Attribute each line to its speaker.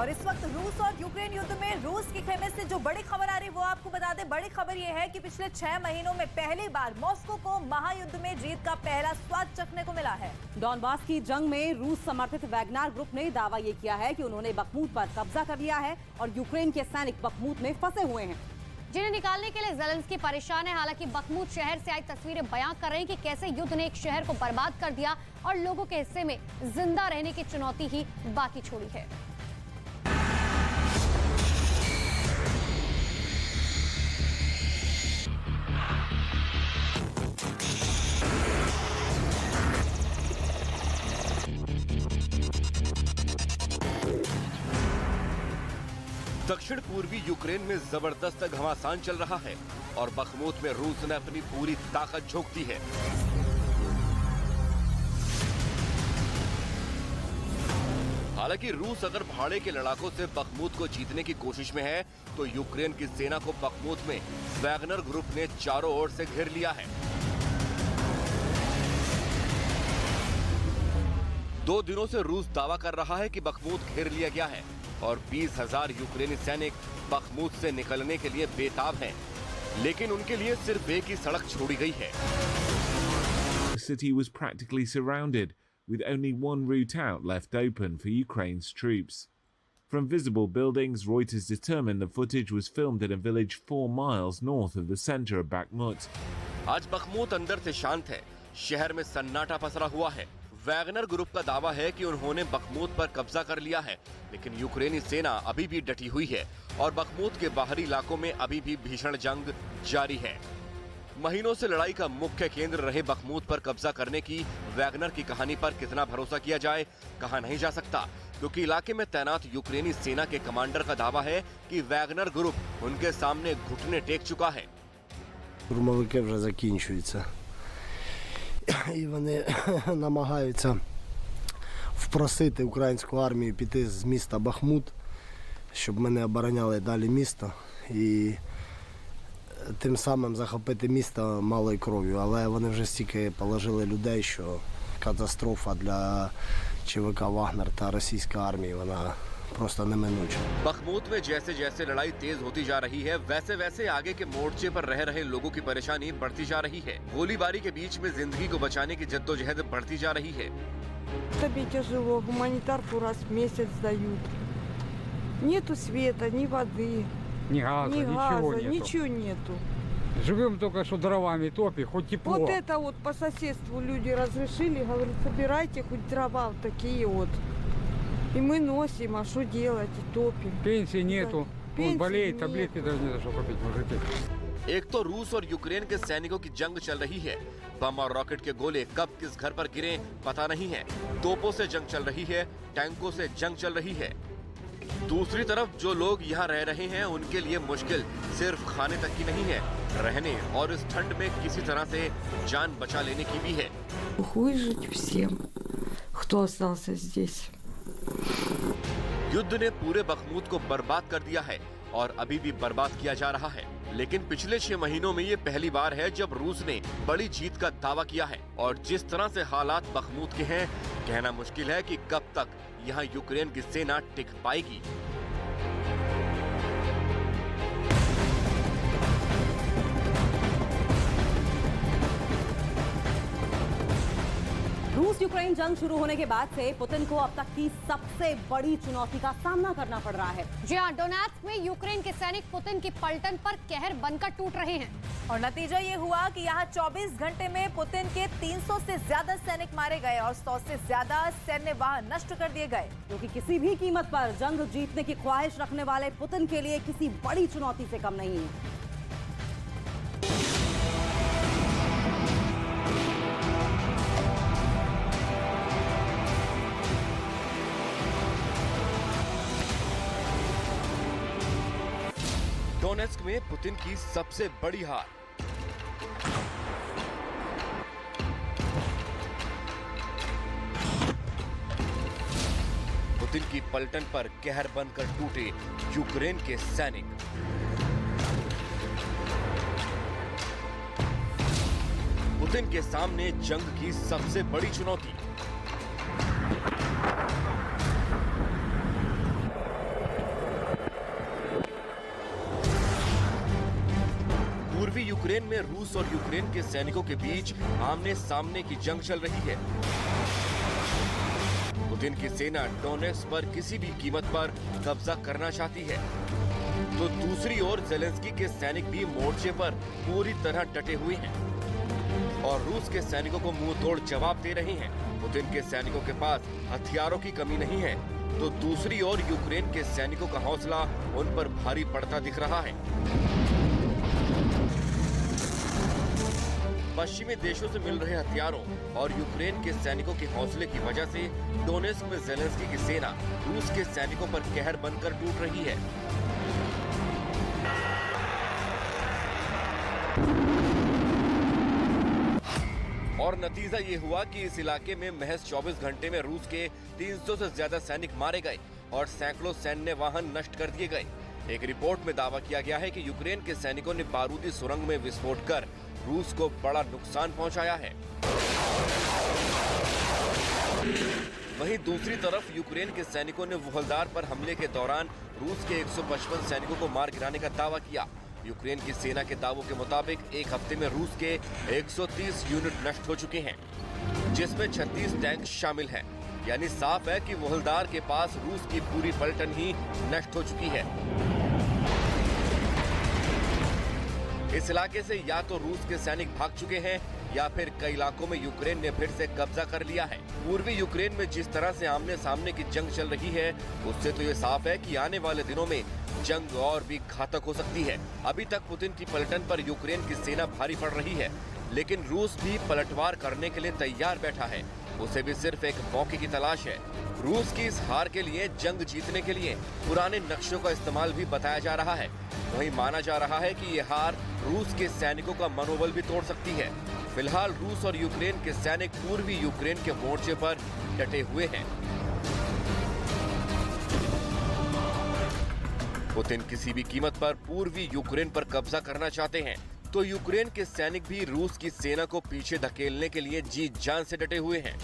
Speaker 1: और इस वक्त रूस और यूक्रेन युद्ध में रूस के खेमे से जो बड़ी खबर आ रही है वो आपको बता दें। बड़ी खबर यह है कि पिछले 6 महीनों में पहली बार मॉस्को को महायुद्ध में जीत का पहला स्वाद चखने को मिला है।
Speaker 2: डॉनबास की जंग में रूस समर्थित वैगनर ग्रुप ने दावा ये किया है कि उन्होंने बखमूत पर कब्जा कर लिया है और यूक्रेन के सैनिक बखमूत में फंसे हुए हैं,
Speaker 3: जिन्हें निकालने के लिए ज़ेलेंस्की परेशान है। हालांकि बखमूत शहर से आई तस्वीरें बयां कर रहे हैं कि कैसे युद्ध ने एक शहर को बर्बाद कर दिया और लोगों के हिस्से में जिंदा रहने की चुनौती ही बाकी छोड़ी है।
Speaker 4: दक्षिण पूर्वी यूक्रेन में जबरदस्त घमासान चल रहा है और बखमूत में रूस ने अपनी पूरी ताकत झोंक दी है। हालांकि रूस अगर भाड़े के लड़ाकों से बखमूत को जीतने की कोशिश में है तो यूक्रेन की सेना को बखमूत में वैगनर ग्रुप ने चारों ओर से घेर लिया है। 2 दिनों से रूस दावा कर रहा है कि बखमूत घेर लिया गया है और 20,000 यूक्रेनी सैनिक बखमूत से निकलने के लिए बेताब हैं, लेकिन उनके लिए सिर्फ एक ही सड़क छोड़ी गई है।
Speaker 5: The city was practically surrounded, with only one route out left open for Ukraine's troops. From visible buildings, Reuters determined the footage was filmed in a village 4 miles north of the center of Bakhmut.
Speaker 4: आज Bakhmut अंदर से शांत है, शहर में सन्नाटा पसरा हुआ है। वैगनर ग्रुप का दावा है कि उन्होंने बखमूत पर कब्जा कर लिया है, लेकिन यूक्रेनी सेना अभी भी डटी हुई है और बखमूत के बाहरी इलाकों में अभी भी भीषण जंग जारी है। महीनों से लड़ाई का मुख्य केंद्र रहे बखमूत पर कब्जा करने की वैगनर की कहानी पर कितना भरोसा किया जाए, कहा नहीं जा सकता, क्योंकि इलाके में तैनात यूक्रेनी सेना के कमांडर का दावा है कि वैगनर ग्रुप उनके सामने घुटने टेक चुका है।
Speaker 6: Штурмовики вже закінчуються. І вони намагаються впросити українську армію піти з міста Бахмут, щоб ми не обороняли далі місто і тим самим захопити місто малою кров'ю. Але вони вже стільки положили людей, що катастрофа для ЧВК «Вагнер» та російської армії, вона просто неминуча।
Speaker 4: बखमूत में जैसे जैसे लड़ाई तेज होती जा रही है, वैसे वैसे आगे के मोर्चे पर रह रहे लोगों की परेशानी बढ़ती जा रही है। गोलीबारी के बीच में जिंदगी को बचाने की जद्दोजहद बढ़ती जा रही है।
Speaker 7: Тебе тяжело, гуманитарку раз в месяц дают. Нету света, ни воды,
Speaker 8: Ни газа,
Speaker 7: ничего нету.
Speaker 8: Живем только что дровами топи, хоть тепло.
Speaker 7: Вот это вот по соседству люди разрешили, говорят, собирайте хоть дрова вот такие вот. И мы носим, а что делать, и топим.
Speaker 8: Пенсии нету, он болеет,
Speaker 7: нету.
Speaker 8: таблетки даже не за что купить, мужики.
Speaker 4: एक तो रूस और यूक्रेन के सैनिकों की जंग चल रही है। बम और रॉकेट के गोले कब किस घर पर गिरे पता नहीं है। तोपों से जंग चल रही है, टैंकों से जंग चल रही है। दूसरी तरफ जो लोग यहाँ रह रहे हैं उनके लिए मुश्किल सिर्फ खाने तक की नहीं है, रहने और इस ठंड में किसी तरह से जान बचा लेने की भी है।
Speaker 7: Выжить всем, кто остался здесь.
Speaker 4: युद्ध ने पूरे बखमूत को बर्बाद कर दिया है और अभी भी बर्बाद किया जा रहा है, लेकिन पिछले 6 महीनों में ये पहली बार है जब रूस ने बड़ी जीत का दावा किया है। और जिस तरह से हालात बखमूत के हैं, कहना मुश्किल है कि कब तक यहाँ यूक्रेन की सेना टिक पाएगी।
Speaker 2: रूस यूक्रेन जंग शुरू होने के बाद से पुतिन को अब तक की सबसे बड़ी चुनौती का सामना करना पड़ रहा है।
Speaker 3: जी हाँ, डोनेट्स्क में यूक्रेन के सैनिक पुतिन की पलटन पर कहर बनकर टूट रहे हैं
Speaker 1: और नतीजा ये हुआ कि यहाँ 24 घंटे में पुतिन के 300 से ज्यादा सैनिक मारे गए और 100 से ज्यादा सैन्य वाहन नष्ट कर दिए गए,
Speaker 2: क्योंकि किसी भी कीमत पर जंग जीतने की ख्वाहिश रखने वाले पुतिन के लिए किसी बड़ी चुनौती से कम नहीं है।
Speaker 4: डोनेट्स्क में पुतिन की सबसे बड़ी हार। पुतिन की पलटन पर कहर बनकर टूटे यूक्रेन के सैनिक। पुतिन के सामने जंग की सबसे बड़ी चुनौती। यूक्रेन में रूस और यूक्रेन के सैनिकों के बीच आमने सामने की जंग चल रही है। पुतिन की सेना डोनेट्स्क पर किसी भी कीमत पर कब्जा करना चाहती है, तो दूसरी ओर ज़ेलेंस्की के सैनिक भी मोर्चे पर पूरी तरह डटे हुए हैं और रूस के सैनिकों को मुंह तोड़ जवाब दे रहे हैं। पुतिन के सैनिकों के पास हथियारों की कमी नहीं है, तो दूसरी ओर यूक्रेन के सैनिकों का हौसला उन पर भारी पड़ता दिख रहा है। पश्चिमी देशों से मिल रहे हथियारों और यूक्रेन के सैनिकों के हौसले की वजह से डोनेट्स्क में ज़ेलेंस्की की सेना रूस के सैनिकों पर कहर बनकर टूट रही है। और नतीजा ये हुआ कि इस इलाके में महज 24 घंटे में रूस के 300 से ज्यादा सैनिक मारे गए और सैकड़ों सैन्य वाहन नष्ट कर दिए गए। एक रिपोर्ट में दावा किया गया है कि यूक्रेन के सैनिकों ने बारूदी सुरंग में विस्फोट कर रूस को बड़ा नुकसान पहुंचाया है। वहीं दूसरी तरफ यूक्रेन के सैनिकों ने वुहलदार पर हमले के दौरान रूस के 155 सैनिकों को मार गिराने का दावा किया। यूक्रेन की सेना के दावों के मुताबिक एक हफ्ते में रूस के 130 यूनिट नष्ट हो चुके हैं, जिसमें 36 टैंक शामिल हैं। यानी साफ है कि वुहलदार के पास रूस की पूरी पलटन ही नष्ट हो चुकी है। इस इलाके से या तो रूस के सैनिक भाग चुके हैं या फिर कई इलाकों में यूक्रेन ने फिर से कब्जा कर लिया है। पूर्वी यूक्रेन में जिस तरह से आमने सामने की जंग चल रही है, उससे तो ये साफ है कि आने वाले दिनों में जंग और भी घातक हो सकती है। अभी तक पुतिन की पलटन पर यूक्रेन की सेना भारी पड़ रही है, लेकिन रूस भी पलटवार करने के लिए तैयार बैठा है। उसे भी सिर्फ एक मौके की तलाश है। रूस की इस हार के लिए, जंग जीतने के लिए पुराने नक्शों का इस्तेमाल भी बताया जा रहा है। वहीं माना जा रहा है कि ये हार रूस के सैनिकों का मनोबल भी तोड़ सकती है। फिलहाल रूस और यूक्रेन के सैनिक पूर्वी यूक्रेन के मोर्चे पर डटे हुए हैं। पुतिन किसी भी कीमत पर पूर्वी यूक्रेन पर कब्जा करना चाहते हैं, तो यूक्रेन के सैनिक भी रूस की सेना को पीछे धकेलने के लिए जी जान से डटे हुए हैं।